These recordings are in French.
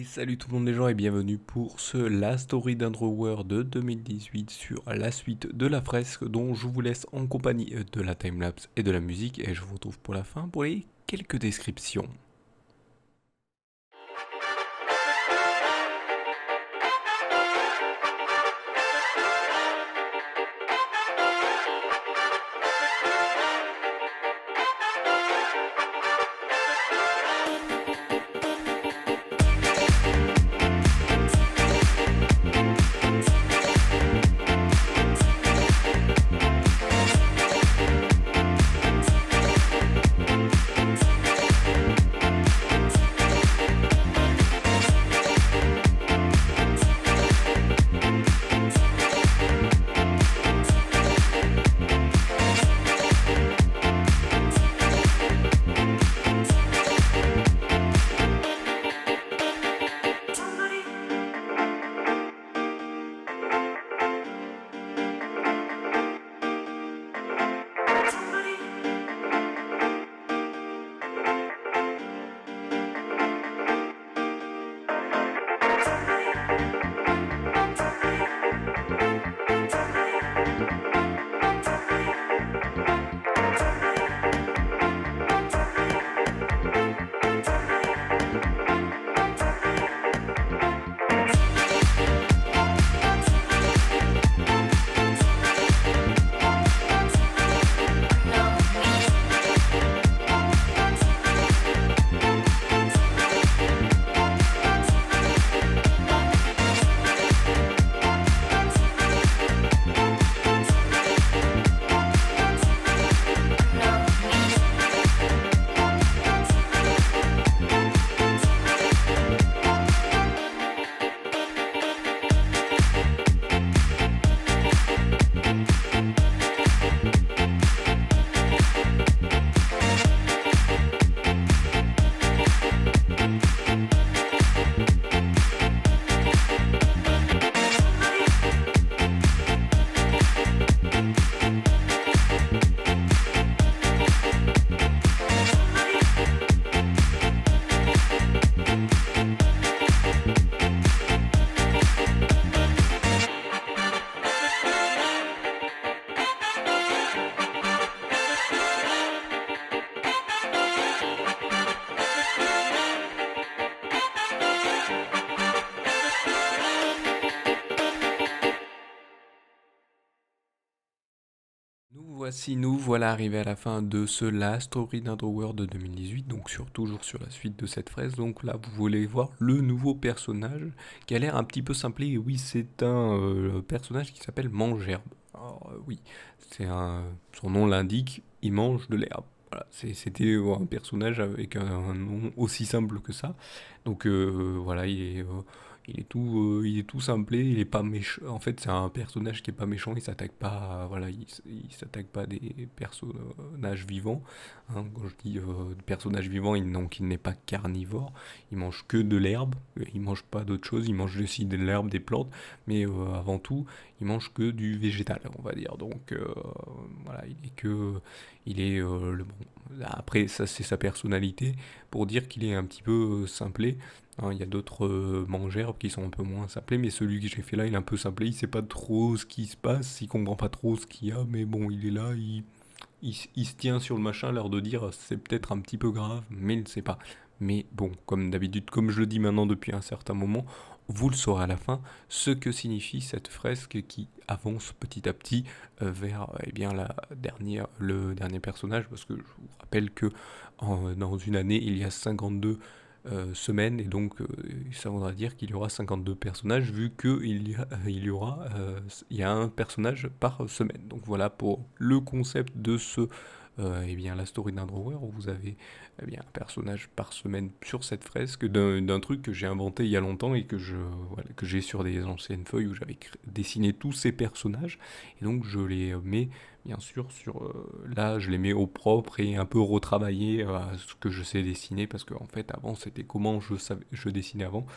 Salut tout le monde les gens et bienvenue pour ce La Story d'Underworld de 2018 sur la suite de la fresque dont je vous laisse en compagnie de la timelapse et de la musique et je vous retrouve pour la fin pour les quelques descriptions. Nous voilà arrivés à la fin de ce Last Story d'Underworld de 2018, donc toujours sur la suite de cette fraise. Donc là, vous voulez voir le nouveau personnage qui a l'air un petit peu simplé. Et oui, c'est un personnage qui s'appelle Mangerbe. Alors oui, son nom l'indique, il mange de l'herbe. Voilà, c'était un personnage avec un nom aussi simple que ça. Donc voilà, il est tout simplé, il est pas méchant. En fait, c'est un personnage qui est pas méchant, il s'attaque pas, voilà, il s'attaque pas à des personnages vivants. Hein. Quand je dis personnage vivant, donc il n'est pas carnivore, il mange que de l'herbe, il mange pas d'autre chose, il mange aussi de l'herbe, des plantes, mais avant tout, il mange que du végétal, on va dire. Donc voilà, il est bon. Après, ça c'est sa personnalité, pour dire qu'il est un petit peu simplé. Hein, il y a d'autres mangeurs qui sont un peu moins simplés, mais celui que j'ai fait là, il est un peu simplé, il sait pas trop ce qui se passe, il comprend pas trop ce qu'il y a, mais bon, il est là, il se tient sur le machin, l'air de dire c'est peut-être un petit peu grave, mais il ne sait pas. Mais bon, comme d'habitude, comme je le dis maintenant depuis un certain moment, vous le saurez à la fin, ce que signifie cette fresque qui avance petit à petit vers eh bien, le dernier personnage, parce que je vous rappelle que dans une année, il y a 52 semaines, et donc ça voudra dire qu'il y aura 52 personnages, vu il y a un personnage par semaine. Donc voilà pour le concept de eh bien, la story d'Underwear, où vous avez eh bien, un personnage par semaine sur cette fresque d'un truc que j'ai inventé il y a longtemps et voilà, que j'ai sur des anciennes feuilles où j'avais dessiné tous ces personnages. Et donc je les mets bien sûr là je les mets au propre et un peu retravaillé à ce que je sais dessiner, parce que en fait avant c'était comment je dessinais avant.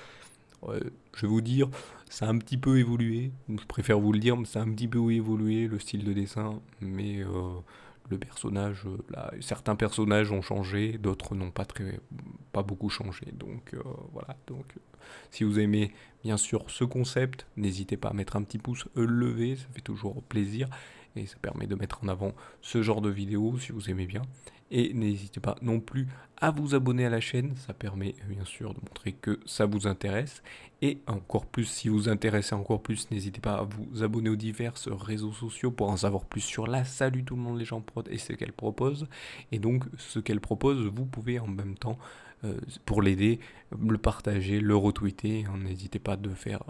Je vais vous dire, ça a un petit peu évolué, je préfère vous le dire, mais ça a un petit peu évolué le style de dessin, mais le personnage, là, certains personnages ont changé, d'autres n'ont pas beaucoup changé. Donc voilà, donc si vous aimez bien sûr ce concept, n'hésitez pas à mettre un petit pouce levé, ça fait toujours plaisir et ça permet de mettre en avant ce genre de vidéo si vous aimez bien. Et n'hésitez pas non plus à vous abonner à la chaîne, ça permet bien sûr de montrer que ça vous intéresse. Et encore plus, si vous intéressez encore plus, n'hésitez pas à vous abonner aux divers réseaux sociaux pour en savoir plus sur la Salut tout le monde les gens prod et ce qu'elle propose. Et donc ce qu'elle propose, vous pouvez en même temps, pour l'aider, le partager, le retweeter. N'hésitez pas de faire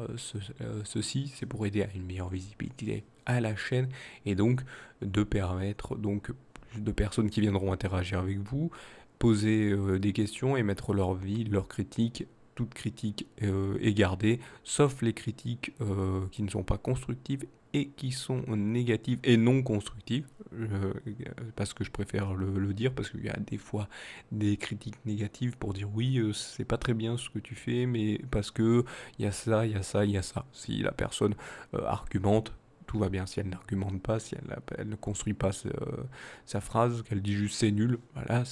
ceci, c'est pour aider à une meilleure visibilité à la chaîne et donc de permettre donc plus de personnes qui viendront interagir avec vous, poser des questions et mettre leur vie, leurs critiques. Toute critique est gardée, sauf les critiques qui ne sont pas constructives et qui sont négatives et non constructives, parce que je préfère le dire, parce qu'il y a des fois des critiques négatives pour dire oui, c'est pas très bien ce que tu fais, mais parce que il y a ça, il y a ça, il y a ça. Si la personne argumente, tout va bien. Si elle n'argumente pas, si elle ne construit pas sa phrase, qu'elle dit juste c'est nul, voilà,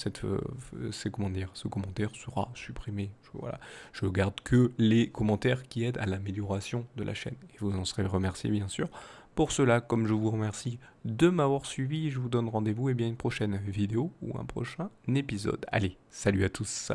comment dire, ce commentaire sera supprimé. Voilà. Je garde que les commentaires qui aident à l'amélioration de la chaîne. Et vous en serez remercié bien sûr. Pour cela, comme je vous remercie de m'avoir suivi, je vous donne rendez-vous et bien une prochaine vidéo ou un prochain épisode. Allez, salut à tous.